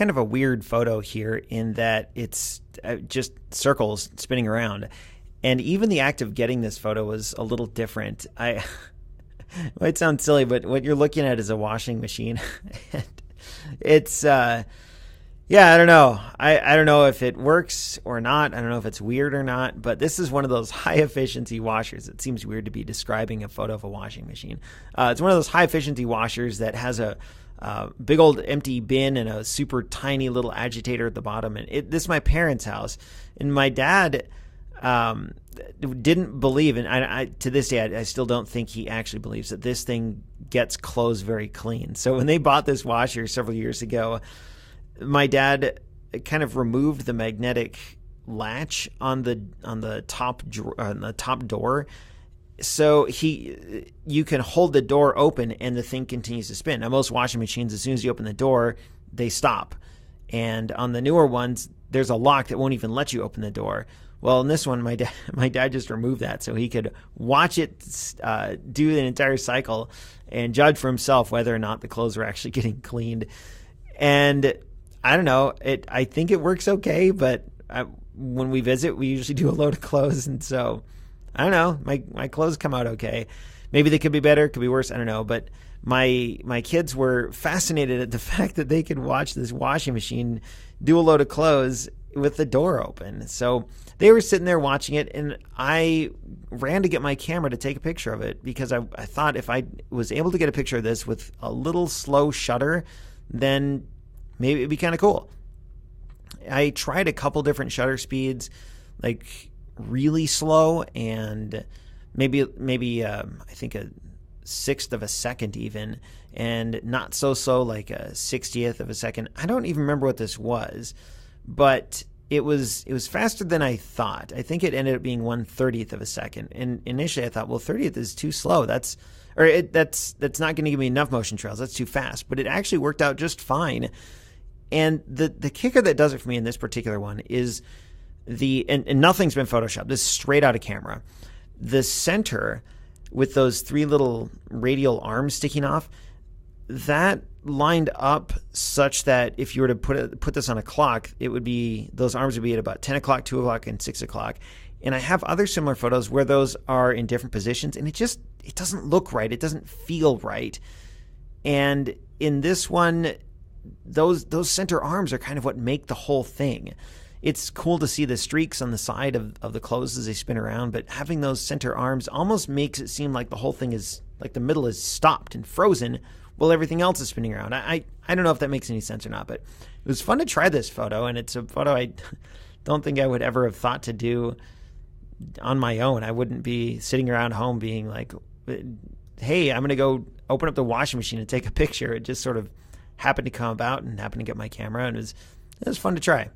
kind of a weird photo here in that it's just circles spinning around. And even the act of getting this photo was a little different. It might sound silly, but what you're looking at is a washing machine. And it's, I don't know. I don't know if it works or not. I don't know if it's weird or not, but this is one of those high efficiency washers. It seems weird to be describing a photo of a washing machine. It's one of those high efficiency washers that has a big old empty bin and a super tiny little agitator at the bottom. And this is my parents' house, and my dad didn't believe, and I to this day I still don't think he actually believes that this thing gets clothes very clean. So when they bought this washer several years ago, my dad kind of removed the magnetic latch on the top door, so you can hold the door open and the thing continues to spin. Now, most washing machines, as soon as you open the door, they stop, and on the newer ones, there's a lock that won't even let you open the door. Well, in this one, my dad just removed that so he could watch it do the entire cycle and judge for himself whether or not the clothes were actually getting cleaned. And I don't know, I think it works okay, but when we visit, we usually do a load of clothes, and so I don't know, my clothes come out okay. Maybe they could be better, could be worse, I don't know. But my kids were fascinated at the fact that they could watch this washing machine do a load of clothes with the door open. So they were sitting there watching it, and I ran to get my camera to take a picture of it because I thought if I was able to get a picture of this with a little slow shutter, then maybe it'd be kind of cool. I tried a couple different shutter speeds, like really slow and maybe I think a 1/6 of a second even, and not so slow like a 60th of a second. I don't even remember what this was, but it was faster than I thought. I think it ended up being 1/30th of a second. And initially I thought, well, 30th is too slow. That's not going to give me enough motion trails. That's too fast. But it actually worked out just fine. And the kicker that does it for me in this particular one is and nothing's been photoshopped. This is straight out of camera. The center with those 3 little radial arms sticking off, that lined up such that if you were to put this on a clock, those arms would be at about 10 o'clock, 2 o'clock, and 6 o'clock. And I have other similar photos where those are in different positions, and it doesn't look right. It doesn't feel right. And in this one, those center arms are kind of what make the whole thing. It's cool to see the streaks on the side of the clothes as they spin around, but having those center arms almost makes it seem like the whole thing is, like the middle is stopped and frozen while everything else is spinning around. I don't know if that makes any sense or not, but it was fun to try this photo, and it's a photo I don't think I would ever have thought to do on my own. I wouldn't be sitting around home being like, hey, I'm going to go open up the washing machine and take a picture. It just sort of happened to come about and happened to get my camera, and it was fun to try.